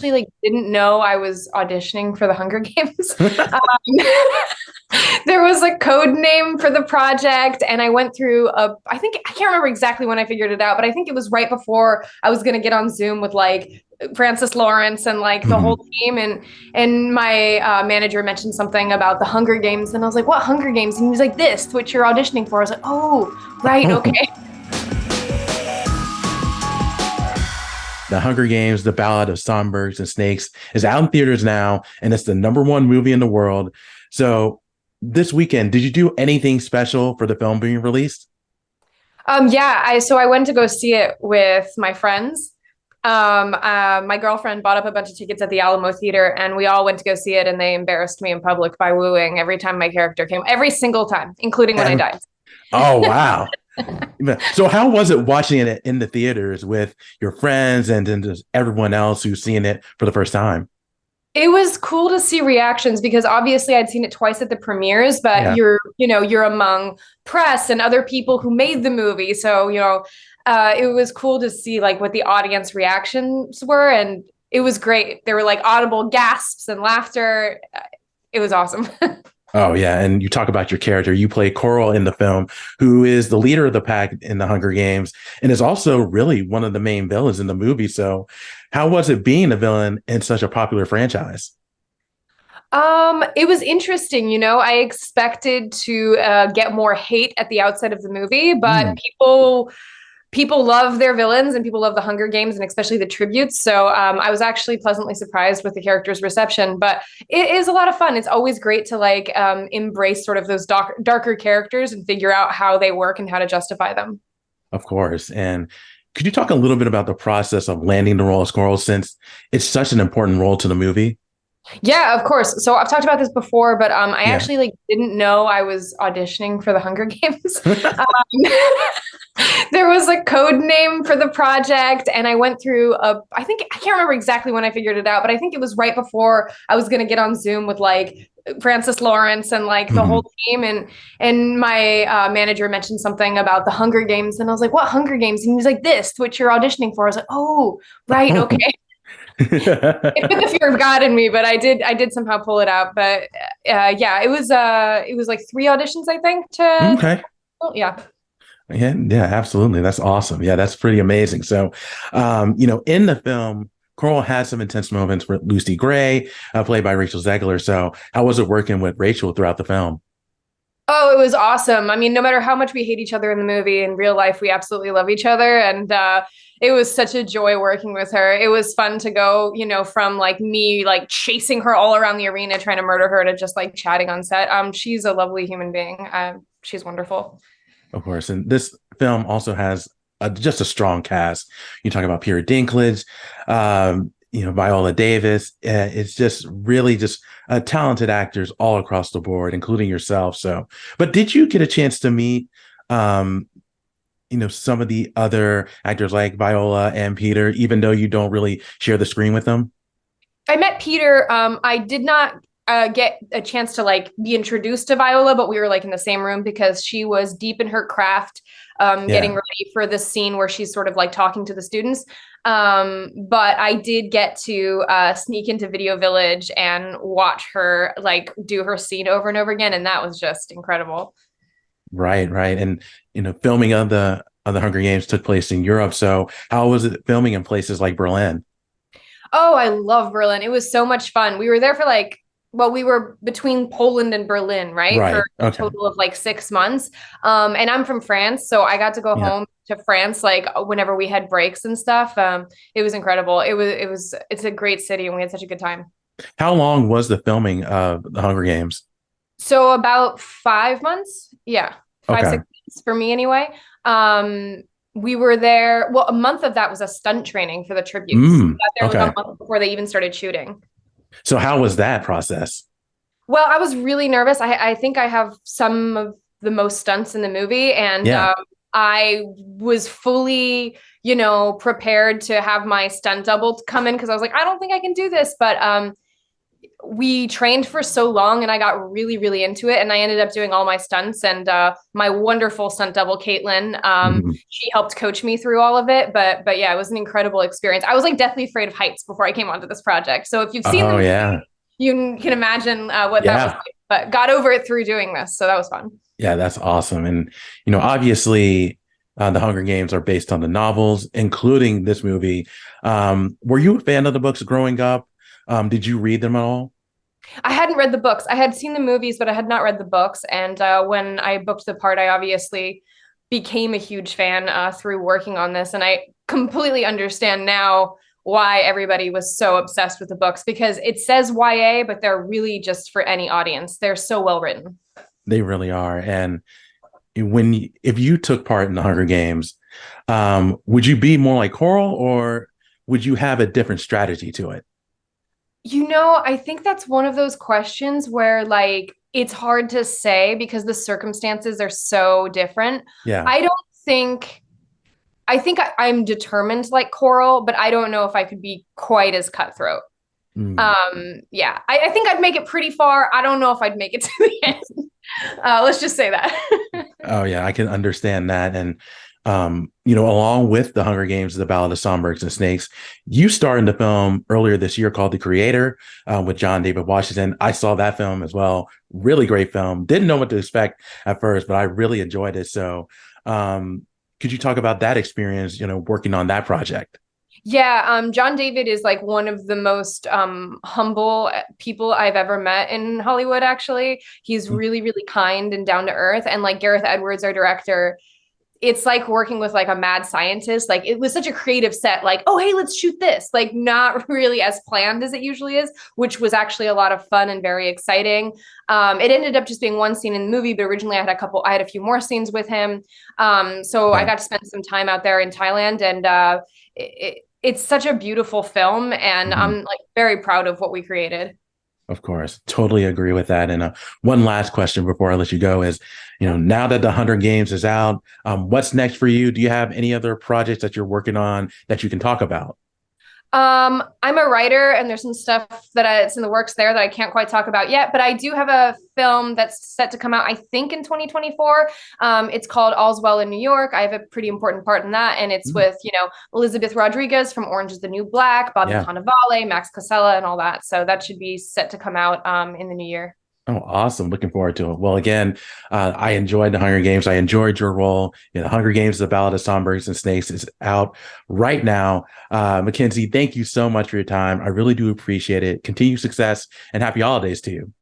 like didn't know I was auditioning for the Hunger Games. There was a code name for the project, and I went through I think I can't remember exactly when I figured it out, but I think it was right before I was gonna get on Zoom with like Francis Lawrence and like the whole Mhm. team, and my manager mentioned something about the Hunger Games, and I was like, "What Hunger Games?" And he was like, "This, which you're auditioning for." I was like, "Oh, right, Oh, okay." The Hunger Games, The Ballad of Songbirds and Snakes is out in theaters now, and it's the number one movie in the world. So this weekend, did you do anything special for the film being released? Yeah, I went to go see it with my friends. My girlfriend bought up a bunch of tickets at the Alamo Theater, and we all went to go see it. And they embarrassed me in public by wooing every time my character came, every single time, including when I Ev- died. Oh, wow. So how was it watching it in the theaters with your friends and then just everyone else who's seeing it for the first time? It was cool to see reactions because obviously I'd seen it twice at the premieres, but Yeah, you're among press and other people who made the movie. So, it was cool to see like what the audience reactions were. And it was great. There were like audible gasps and laughter. It was awesome. oh, yeah. And you talk about your character. You play Coral in the film, who is the leader of the pack in the Hunger Games and is also really one of the main villains in the movie. So, how was it being a villain in such a popular franchise? It was interesting, I expected to get more hate at the outset of the movie, but Mm. people love their villains and people love the Hunger Games and especially the tributes. So I was actually pleasantly surprised with the character's reception. But it is a lot of fun. It's always great to like embrace sort of those darker characters and figure out how they work and how to justify them. Of course. And could you talk a little bit about the process of landing the role of Coral since it's such an important role to the movie? Yeah, of course. So I've talked about this before, but I Yeah. actually like didn't know I was auditioning for the Hunger Games. There was a code name for the project, and I went through I think I can't remember exactly when I figured it out, but I think it was right before I was gonna get on Zoom with like Francis Lawrence and like the Mhm. whole team, and my manager mentioned something about the Hunger Games, and I was like, "What Hunger Games?" And he was like, "This, which you're auditioning for." I was like, "Oh, right, okay." It put the fear of God in me, but I did somehow pull it out. But yeah, it was like three auditions, I think. Okay. Yeah. Yeah, absolutely. That's awesome. Yeah, that's pretty amazing. So, in the film, Coral had some intense moments with Lucy Gray, played by Rachel Zegler. So, how was it working with Rachel throughout the film? Oh, it was awesome. I mean, no matter how much we hate each other in the movie, in real life, we absolutely love each other. And it was such a joy working with her. It was fun to go, from like me, like chasing her all around the arena, trying to murder her, to just like chatting on set. She's a lovely human being. She's wonderful. Of course. And this film also has just a strong cast. You talk about Peter Dinklage, Viola Davis. It's just really just talented actors all across the board, including yourself. So, but did you get a chance to meet, um, some of the other actors like Viola and Peter, even though you don't really share the screen with them? I met Peter. I did not get a chance to like be introduced to Viola, but we were like in the same room because she was deep in her craft, getting Yeah. ready for the scene where she's sort of like talking to the students. But I did get to sneak into Video Village and watch her like do her scene over and over again, and that was just incredible. Right, right. And filming of the Hunger Games took place in Europe. So how was it filming in places like Berlin? Oh, I love Berlin. It was so much fun. We were there for like, well, we were between Poland and Berlin, right? For Right. a Okay. total of like 6 months. And I'm from France, so I got to go Yeah. home to France like whenever we had breaks and stuff. It was incredible. It's a great city, and we had such a good time. How long was the filming of the Hunger Games? So about 5 months, yeah, five, Okay. 6 months for me anyway. Um, we were there. Well, a month of that was a stunt training for the tributes. We got there like Okay. a month before they even started shooting. So how was that process? Well, I was really nervous. I think I have some of the most stunts in the movie, and Yeah. I was fully, prepared to have my stunt double come in because I was like, I don't think I can do this. But we trained for so long and I got really, really into it. And I ended up doing all my stunts. And my wonderful stunt double, Caitlin, Mhm. she helped coach me through all of it. But yeah, it was an incredible experience. I was like deathly afraid of heights before I came onto this project. So if you've seen the Oh movie, yeah. you can imagine what that was Yeah. like. But got over it through doing this. So that was fun. Yeah, that's awesome. And, obviously, the Hunger Games are based on the novels, including this movie. Were you a fan of the books growing up? Did you read them at all? I hadn't read the books. I had seen the movies, but I had not read the books. And when I booked the part, I obviously became a huge fan through working on this. And I completely understand now why everybody was so obsessed with the books because it says YA, but they're really just for any audience. They're so well written. They really are. And if you took part in the Hunger Games, would you be more like Coral, or would you have a different strategy to it? I think that's one of those questions where like it's hard to say because the circumstances are so different. Yeah. I don't think I'm determined like Coral, but I don't know if I could be quite as cutthroat. Mm. Yeah, I think I'd make it pretty far. I don't know if I'd make it to the end. Let's just say that. Oh yeah, I can understand that. And along with the Hunger Games, the Ballad of Songbirds and Snakes, you starred in the film earlier this year called The Creator with John David Washington. I saw that film as well. Really great film. Didn't know what to expect at first, but I really enjoyed it. So, could you talk about that experience? Working on that project. Yeah, John David is like one of the most humble people I've ever met in Hollywood, actually. He's really, really kind and down to earth. And like Gareth Edwards, our director, it's like working with like a mad scientist. Like it was such a creative set, like, oh, hey, let's shoot this. Like not really as planned as it usually is, which was actually a lot of fun and very exciting. It ended up just being one scene in the movie, but originally I had a few more scenes with him. So I Yeah. got to spend some time out there in Thailand and it's such a beautiful film and Mhm. I'm like very proud of what we created. Of course, totally agree with that. And one last question before I let you go is, now that the Hunger Games is out, what's next for you? Do you have any other projects that you're working on that you can talk about? I'm a writer and there's some stuff it's in the works there that I can't quite talk about yet, but I do have a film that's set to come out, I think in 2024. It's called All's Well in New York. I have a pretty important part in that. And it's Mm. with, Elizabeth Rodriguez from Orange is the New Black, Bobby Yeah. Cannavale, Max Casella, and all that. So that should be set to come out in the new year. Oh, awesome. Looking forward to it. Well, again, I enjoyed the Hunger Games. I enjoyed your role in the Hunger Games. The Ballad of Songbirds and Snakes is out right now. Mackenzie, thank you so much for your time. I really do appreciate it. Continued success and happy holidays to you.